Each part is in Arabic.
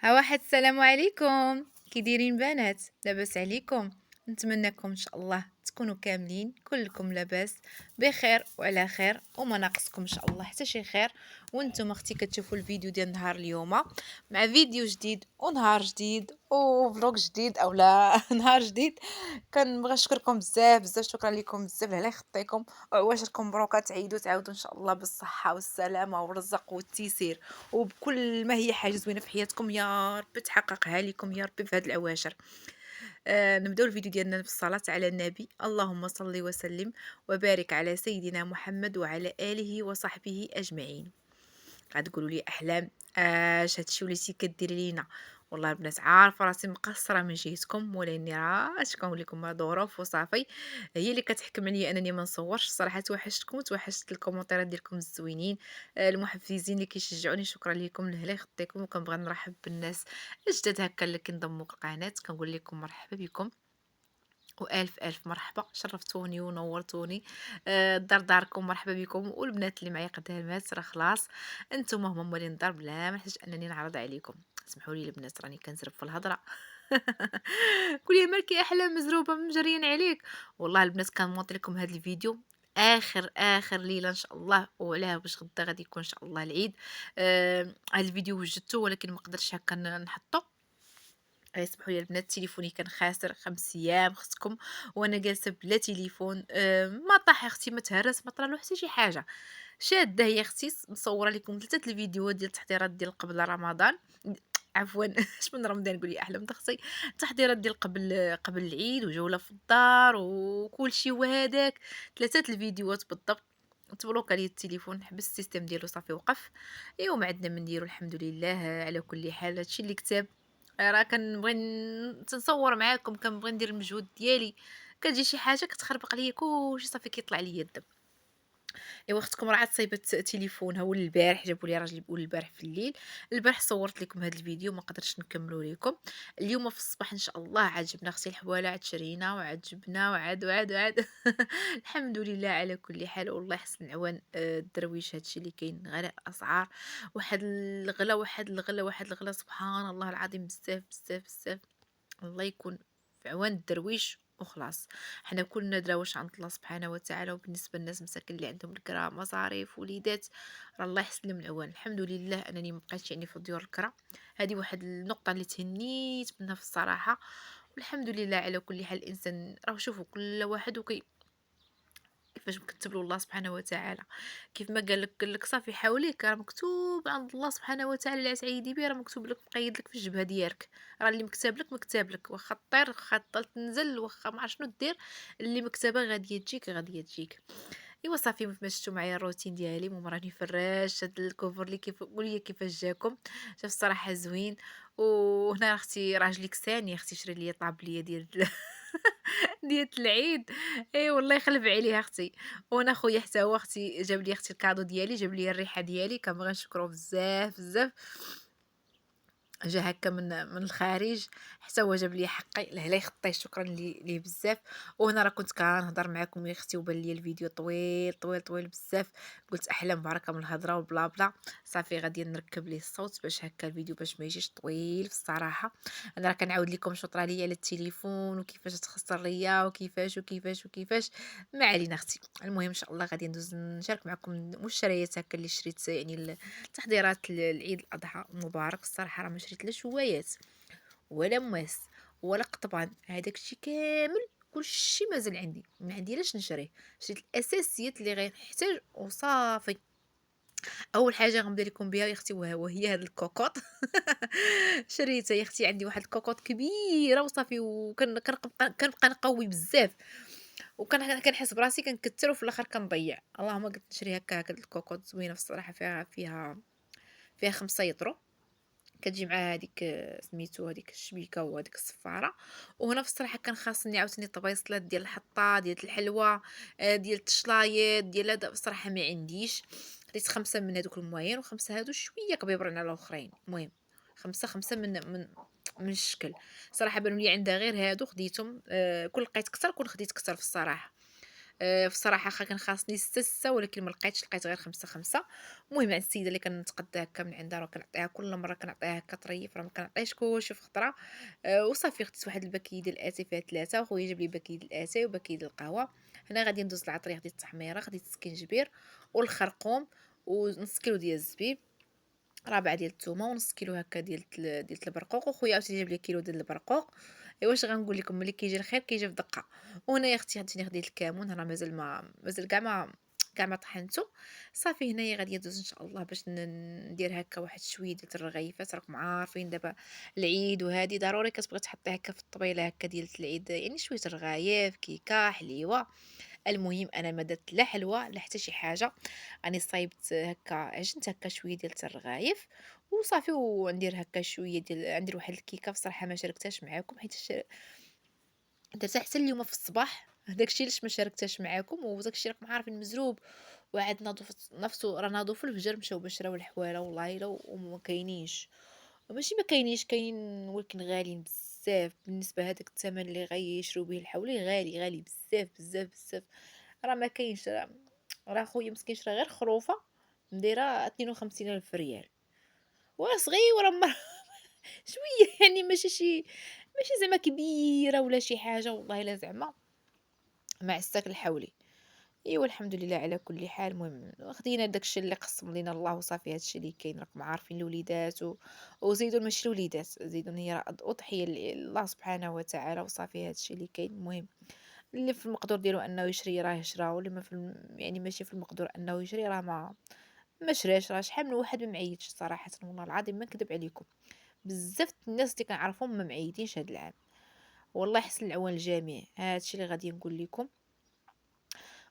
ها واحد السلام عليكم، كي دايرين بنات؟ لاباس عليكم؟ نتمنىكم ان شاء الله تكونوا كاملين كلكم لاباس بخير وعلى خير وما ناقصكم ان شاء الله حتى شي خير. وانتم اختي كتشوفوا الفيديو ديال نهار اليوم مع فيديو جديد ونهار جديد وفلوق جديد اولا نهار جديد. كنبغي نشكركم بزاف بزاف، شكرا لكم بزاف على خطيكم وعواشركم مبروكه، تعاودوا ان شاء الله بالصحه والسلامه والرزق والتيسير وبكل ما هي حاجه زوينه في حياتكم يا ربي تحققها لكم يا ربي في هاد العواشر. نبداو الفيديو ديالنا بالصلاه على النبي، اللهم صل وسلم وبارك على سيدنا محمد وعلى اله وصحبه اجمعين. غتقولوا لي احلام اش هادشي وليتي كديري لينا؟ والله البنات عارفه راسي مقصره من جهتكم، ولاني راه اش كنقول لكم ظروف وصافي هي اللي كتحكم عليا انني ما نصورش. الصراحه توحشتكم وتوحشت الكومونتيرات ديالكم الزوينين، المحفزين اللي كيشجعوني، شكرا لكم لهلا يخطيكم. وكنبغي نرحب بالناس الجداد هكا اللي كينضموا للقناه، كنقول لكم مرحبا بكم والف الف مرحبا، شرفتوني ونورتوني. الدار داركم، مرحبا بكم. والبنات اللي معايا قدامات راه خلاص انتم هما مولين الدار، بلا ما نحتاج انني نعرض عليكم. اسمحوا لي البنات راني كنزرب في الهضره. كلي مالكي احلام مزروبه مجريين عليك. والله البنات كنموت لكم هذا الفيديو اخر ليله ان شاء الله، وعلاه باش غدا غادي يكون ان شاء الله العيد. هذا الفيديو وجدته ولكن ما قدرتش هكا نحطه. سمحوا لي البنات، تليفوني كان خاسر 5 ايام اختكم وانا جالسه بلا تليفون. ما طاح يا اختي، ما تهرس، ما طرالو حتى شي حاجه. شاده هي اختي مصوره لكم 3 الفيديوهات ديال التحضيرات ديال قبل رمضان. عفوا اش من رمضان، قولي احلام اختي. التحضيرات ديال قبل العيد وجوله في الدار وكل شيء وهداك 3 الفيديوهات بالضبط. تبلوكا لي التليفون، حبس السيستم ديالو صافي وقف. ايوا ما عندنا من نديرو الحمد لله. على كل حال هادشي اللي كتاب. راه كنبغي تنصور معاكم، كنبغي ندير المجهود ديالي، كتجي شي حاجه كتخربق عليا كلشي صافي كيطلع ليا الدم. ايوا اختكم راه عاد صايبت تليفونها، هو البارح جابوا لي راجل يقول البارح في الليل. البارح صورت لكم هذا الفيديو ما قدرتش نكملو لكم. اليوم في الصباح ان شاء الله عاد جبنا اختي الحواله، عاد شرينا وعاد جبنا وعاد الحمد لله على كل حال. والله يحسن العوان. الدرويش هادشي اللي كاين، غلاء الاسعار، واحد الغلا سبحان الله العظيم، بزاف بزاف بزاف. الله يكون في عوان الدرويش وخلاص. حنا كلنا دراوش عند الله سبحانه وتعالى، وبالنسبه للناس مساكن اللي عندهم الكرا مصاريف وليدات، راه الله يحسن لهم العوان. الحمد لله انني مبقيتش يعني في ديور الكرا، هذه واحد النقطه اللي تهنيت منها في الصراحه. والحمد لله على كل حال. الانسان راه شوفوا كل واحد كيفاش مكتب له الله سبحانه وتعالى. كيف ما قال لك صافي حوليك راه مكتوب عند الله سبحانه وتعالى، لا تعيدي به، راه مكتوب لك مقيد لك في الجبهه ديالك. راه اللي مكتاب لك واخا طير واخا تطل تنزل واخا ما عرف شنو دير، اللي مكتبه غادي تجيك. ايوا صافي مشيتو معايا الروتين ديالي. المهم راني فراش هاد الكوفر اللي كيف قولي كيفاش جاكم. شاف الصراحه زوين. وهنا اختي راجلي كساني، اختي شري لي طابليه ديال ديال العيد. اي والله يخلف عليها اختي. وانا خويا حتى هو اختي جاب لي اختي الكادو ديالي، جاب لي الريحه ديالي، كنبغي نشكرو بزاف بزاف. جا هكا من الخارج، حتى هو جاب لي حقي لهلا يخطيه، شكرا ليه بزاف. وهنا راه كنت كنهضر معاكم يا اختي وبان لي الفيديو طويل بزاف. قلت احلام بركه من الهضره وبلا بلا، صافي غادي نركب ليه الصوت باش هكا الفيديو باش ما يجيش طويل في الصراحه. انا راه كنعاود لكم شطره ليا على التليفون وكيفاش تخسر ليا وكيفاش. ما علينا اختي. المهم ان شاء الله غادي ندوز نشارك معكم المشتريات هكا اللي شريت، يعني تحضيرات العيد الأضحى المبارك. الصراحة راه ما شريت لا شوايات ولا مواس ولا قطبان، هذاك الشيء كامل كلشي مازال عندي، ما عندي لاش نشريه. شريت الاساسيات اللي غنحتاج وصافي. اول حاجه غنبدا لكم بها يا اختي وهي هاد الكوكوط. شريتها يا اختي، عندي واحد الكوكوط كبيره وصافي، كنبقى نقوي بزاف، كنحس براسي كنكثر وفي الاخر كنضيع. اللهم قلت نشري هكا الكوكوط زوينه في الصراحه، فيها 5 يطرو. كتجي مع هذيك سميتو هذيك الشبيكه وهذيك الصفاره. وهنا في الصراحه كان خاصني عاوتاني طبيصلات ديال الحطه ديال الحلوى، ديال التشلايط ديال هذا. بصراحه ما عنديش، خديت 5 من هذوك المواين وخمسه هادو شويه كبيبرين على الاخرين. المهم خمسه من الشكل. صراحه بانوا لي عندها غير هادو خديتهم. كل لقيت كتر كل خديت كتر في الصراحه. في الصراحة كان خاصني 6 6 ولكن ما لقيتش، لقيت غير 5 5. المهم عند السيدة اللي كنتقدا هكا من عندها راه كنعطيها كل مرة كنعطيها هكا طريف، راه ما كنعطيهاش كلشي في خطرة. وصافي خديت واحد الباكية ديال الاتاي فيها 3، وخويا جاب لي باكية ديال الاتاي وباكية ديال القهوة. هنا غادي ندوز العطرية، خديت التحميرة، خديت السكينجبير والخرقوم ونص كيلو ديال الزبيب، ربعة ديال الثومه ونص كيلو هكا ديال البرقوق، وخويا عاوتاني جاب لي كيلو ديال البرقوق. ايوا واش غنقول لكم، ملي كيجي الخير كيجي في دقه. وهنايا اختي عاوتاني خديت الكمون، راه مازال كاع ما طحنتو. صافي هنايا غادي ندوز ان شاء الله باش ندير هكا واحد شويه ديال الرغيفات. راكم عارفين دابا العيد وهادي ضروري كتبغي تحطي هكا في الطبيله هكا ديال العيد، يعني شويه رغايف، كيكه، حليوه. المهم انا ما درت لا حلوى لا حتى شي حاجه، راني صايبت هكا، عجنت هكا شويه ديال الرغايف وصافي، وندير هكا شويه ديال، ندير واحد الكيكه بصراحه ما شاركتهاش معاكم حيت درتها حتى اليوم في الصباح. داكشي علاش ما شاركتهاش معاكم، وداكشي راكم عارفين مزروب. وعاد ناضو نفسو راه ناضو في الفجر مشاو باش شراو الحواله والله الا وما كاينينش. ماشي ما كاينينش، كاينين ولكن غاليين بزاف بالنسبه لهداك الثمن اللي غيشرو به الحولي، غالي غالي بزاف بزاف بزاف. راه ما كاينش، راه خويا مسكين شرا غير خروفه مديره 52 الف ريال، وصغيره شويه يعني ماشي زعما كبيره ولا شي حاجه، والله الا زعما مع الساك الحولي. ايوا الحمد لله على كل حال. المهم خدينا داكشي اللي قسم لينا الله وصافي، هادشي اللي كاين. راكم عارفين الوليدات وزيدون ماشي الوليدات، زيدون هي راه اضحيه الله سبحانه وتعالى، وصافي هادشي اللي كاين. المهم اللي في المقدور ديالو انه يشري راه يشرا، واللي ما في يعني ماشي في المقدور انه يشري راه ما شراش. راه شحال من واحد ما معيطش صراحه، والله العظيم ما نكذب عليكم. بزاف الناس اللي كنعرفهم ما معيطينش هاد العام، والله يحسن العوان الجميع. هادشي اللي غادي نقول لكم.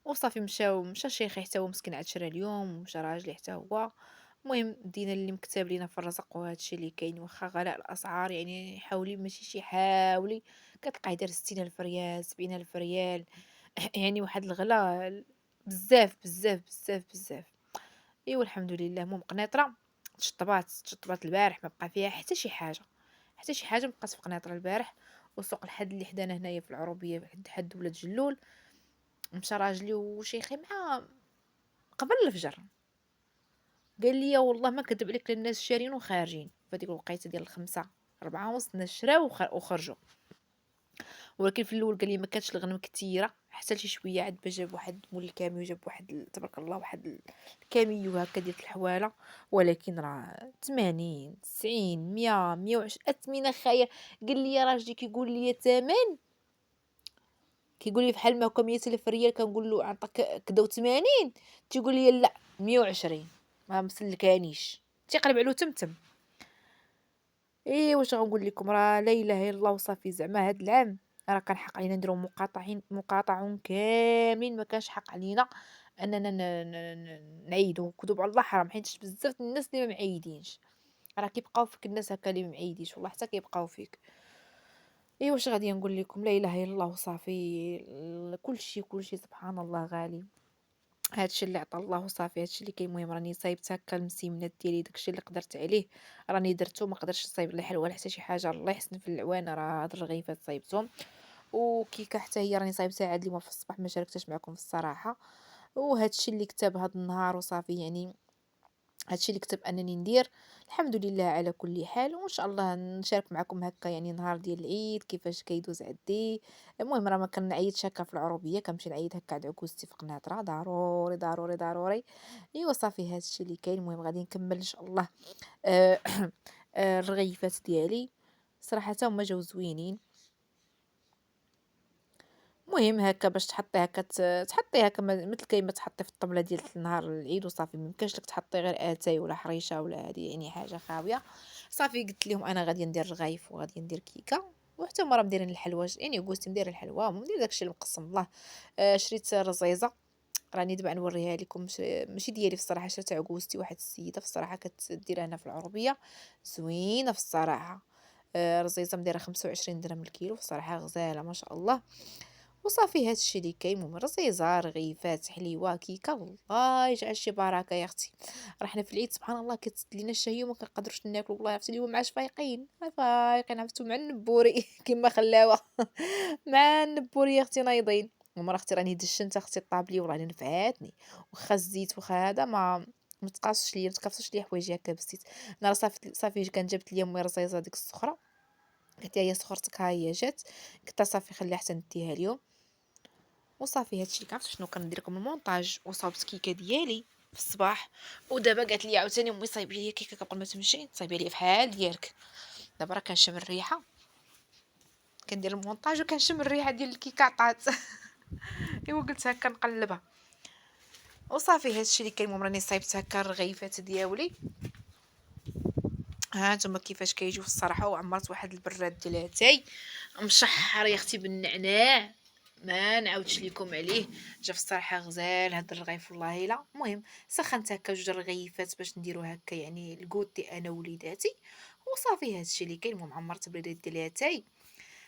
وصافي مشى شيخي حتى هو مسكين عاد شرا اليوم، ومشى راجلي حتى هو. المهم دينا اللي مكتاب لينا في الرزق، وهذا الشيء اللي كاين. واخا غلاء الاسعار يعني حاولي ماشي شي حاولي كتلقاي داير 60,000 ريال 70,000 ريال يعني واحد الغلا بزاف بزاف بزاف بزاف. ايوا الحمد لله. المهم قنيطره تشطبات البارح، ما بقى فيها حتى شي حاجه، حتى شي حاجه مبقات في قنيطره البارح. وسوق الحد اللي حدانا هنايا في العروبيه، حد ولاد جلول، مشى راجلي وشيخي مع قبل الفجر، قال لي والله ما كذب عليك الناس شارين وخارجين في هذيك الوقيته ديال الخمسة 4 ونص، الناس شراو وخرجوا. ولكن في الاول قال لي ما كانتش الغنم كثيره حتى لشي شويه، عاد باش جاب واحد مول الكاميو، جاب واحد تبارك الله واحد الكاميو هكا ديال الحواله. ولكن راه 80 90 100 120 اثمنه خايه. قال لي يا راجلي كيقول لي ثمن، كيقول لي بحال ما هكا 100,000 ريال، كنقول له عطاك كدا و80، تيقول لي لا 120، ما مسلكانيش، تيقلب على تمتم. واش غنقول لكم، راه لا اله الا الله وصافي. زعما هاد العام راه كان حق علينا نديرو مقاطعون كاملين، ما كانش حق علينا اننا نعيدو. كذوب على الله حرام، حيت بزاف الناس اللي ما معيدينش راه كيبقاو فيك. الناس هكا اللي ما معيدينش والله حتى كيبقاو فيك. واش غادي نقول لكم، لا اله الا الله وصافي. كلشي سبحان الله غالي. هادشي اللي عطا الله وصافي، هادشي اللي كاين. المهم راني صايبت هكا المسيمنات ديالي، داكشي اللي قدرت عليه راني درتو. ما قدرتش نصايب لا حلوه ولا حتى شي حاجه، الله يحسن في العوان. راه هاد الرغيفات صايبتهم، وكيكه حتى هي راني صايبتها عاد اليوم في الصباح، ما شاركتش معكم في الصراحه. وهادشي اللي كتب هاد النهار وصافي، يعني هادشي اللي كتب انني ندير. الحمد لله على كل حال، وان شاء الله نشارك معكم هكا يعني نهار ديال العيد كيفاش كيدوز عندي. المهم راه ما كنعيطش هكا في العروبيه، كنمشي نعيط هكا عند عكوزتي في قنيطره، ضروري ضروري ضروري. صافي هادشي اللي كاين. المهم غادي نكمل ان شاء الله. آه الرغيفات ديالي صراحه هما جاو زوينين. المهم هكا باش تحطي هكا تحطي هكا مثل كيما تحطي في الطبله ديال نهار العيد. وصافي ميمكنش لك تحطي غير اتاي ولا حريشه ولا هادي يعني حاجه خاويه. صافي قلت لهم انا غادي ندير رغايف وغادي ندير كيكه، وحتى هما راه مديرين الحلوى، يعني قلت ندير الحلوى وندير داكشي المقسم الله. شريت رزيزه، راني دابا نوريها لكم. ماشي ديالي في الصراحه، شريتها عكوزتي، واحد السيده في الصراحه كتديرها هنا في العربيه، زوينه في الصراحه. رزيزه مديره 25 درهم الكيلو، في الصراحه غزاله ما شاء الله. وصافي هادشي اللي كاين. المهم رزيزه، رغيفات، حليوه، كيكه، والله يجعل شي بركه يا اختي. راه حنا في العيد سبحان الله كتسد لينا الشهيه وما كنقدروش ناكلوا. والله عرفتي اليوم معاش فايقين فايقين، عرفتو مع النبوري كما خلاوه مع النبوري يا اختي نايضين. المهم اختي راني دشنت اختي الطابلي وراني نفعاتني، واخا الزيت واخا هذا ما تقاصش ليا، ما تكافصش ليا حوايجي هكا بالزيت. انا راه صافي كان جابت ليا امي رزيزه ديك السخره، قالت لي هي سخرتك ها هي جات، قلت لها صافي خليها حتى نديها اليوم. وصافي هادشي اللي كنعرف شنو كندير لكم المونطاج. وصاوبت كيكه ديالي في الصباح، ودابا قالت لي عاوتاني امي صايبي لي كيكه قبل ما تمشي، صايبي لي بحال ديالك. دابا راه كنشم الريحه، كندير المونطاج وكنشم الريحه ديال الكيكه عطات. ايوا قلت هكا نقلبها وصافي. هادشي اللي كاين. المهم راني صايبت هكا الرغيفات ديالي، ها نتوما كيفاش كيجيو في الصراحه. وعمرت واحد البراد ديال اتاي مشحر يا اختي بالنعناع، ما نعاودش لكم عليه. جا في الصراحه غزال هاد الرغيف والله لا. المهم سخنت هكا جوج رغيفات باش نديرو هكا يعني الكوتي انا وليداتي. وصافي هادشي اللي كاين. المهم عمرت بريدات ديال اتاي.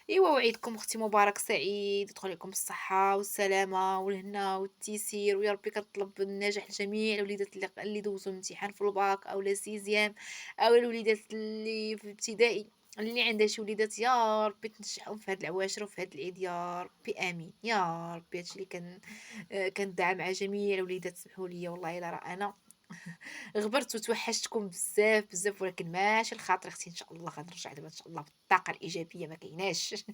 ايوا وعيدكم اختي مبارك سعيد، يدخل عليكم بالصحه والسلامه والهنا والتيسير، ويا ربي كنطلب النجاح لجميع الوليدات اللي دوزوا الامتحان في الباك او لا سيزيام، او الوليدات اللي في الابتدائي، اللي عندها شي وليدات يا ربي تنجحهم في هاد العواشر وفي هاد العيد يا ربي امين يا ربي. هادشي اللي كندعى مع جميع الوليدات. سمحوا لي والله الا راه انا غبرت وتوحشتكم بزاف بزاف، ولكن ماشي الخاطر اختي، ان شاء الله غنرجع دابا ان شاء الله بالطاقه الايجابيه ما كايناش.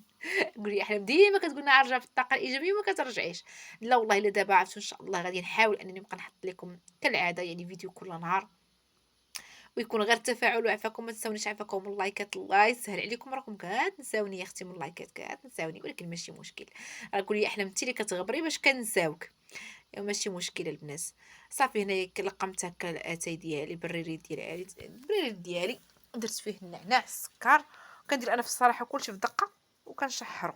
قولي احلام ديما كتقول لنا ارجع بالطاقه الايجابيه وما كترجعيش. لا والله الا دابا عرفتوا ان شاء الله غادي نحاول انني نبقى نحط لكم كالعاده يعني فيديو كل نهار، ويكون غير التفاعل. وعفاكم ما تنساونيش، عفاكم اللايكات، الله يسهل عليكم، راكم كتنساوني يا اختي من اللايكات كتنساوني، ولكن ماشي مشكل. راه قولي احلام انت اللي كتغبري باش كنساوك، ماشي مشكل البنات. صافي هنايا لقمت هكا الاتاي ديالي البريريت ديالي، درت فيه النعناع السكر. كندير انا في الصراحه كلشي في دقه وكنشحرو،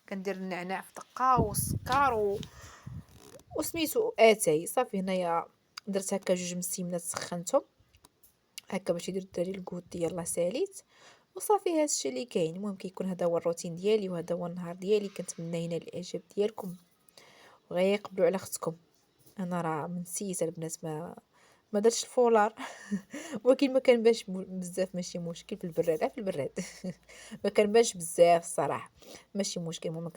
كندير النعناع في دقه والسكر وسميتو اتاي. صافي هنايا درت هكا جوج مسيمنات سخنتهم هكا باش يدير الدراري الكوت. يلاه ساليت وصافي هادشي اللي كاين. المهم كيكون هذا هو الروتين ديالي وهذا هو النهار ديالي. كنتمنى هنا الاعجاب ديالكم وغير يقبلوا على اختكم. انا راه من سيت البنات ما درتش الفولار. ولكن ما كنبانش بزاف، ماشي مشكل. في البراد في البراد ما كنبانش بزاف الصراحه، ماشي مشكل. المهم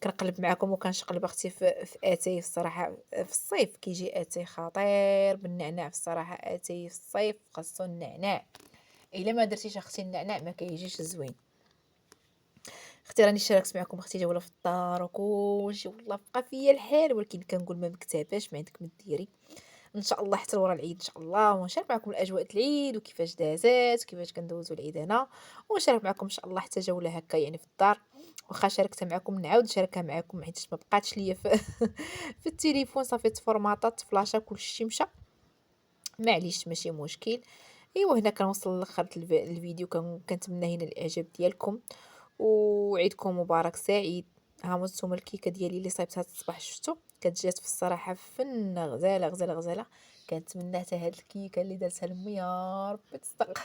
كنقلب معكم وكنشقلب اختي في اتاي. في الصراحه في الصيف كيجي اتاي خطير بالنعناع. في الصراحه اتاي في الصيف خاصو النعناع، الا ما درتيش اختي النعناع ما كيجيش زوين. اختي راني شاركت معكم اختي جوله في الدار وكلشي، والله بقى فيا الحال، ولكن كنقول ما مكتفاش، ما عندك ما ديري ان شاء الله حتى لورا العيد ان شاء الله. ونشارك معكم الاجواء العيد وكيفاش دازات وكيفاش كندوزو العيد هنا. ونشارك معكم ان شاء الله حتى جوله هكا يعني في الدار. واخا شاركتها معكم نعاود نشاركها معكم حيت ما بقاتش ليا في في التليفون، صافي تفورماطات فلاشا كلشي مشى، معليش ماشي مشكل. ايوا هنا كنوصل لاخر الفيديو. كنتمنى هنا الاعجاب ديالكم وعيدكم مبارك سعيد. ها نتوما الكيكه ديالي اللي صايبتها الصباح شفتوا كتجات في الصراحه فنه غزاله غزاله غزاله. كنتمنى حتى هاد الكيكه اللي درتها لامي يا ربي تصدق.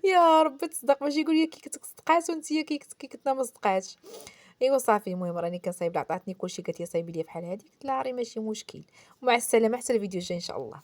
يا ربي تصدق، ماشي يقول لي كيكتك صدقات وانت كيكتنا ما صدقاتش. ايوا صافي. المهم راني كنصايب، عطاتني كلشي، قالت لي صايبي لي بحال هادي، قلت لها راه ماشي مشكل. ومع السلامه حتى الفيديو الجاي ان شاء الله.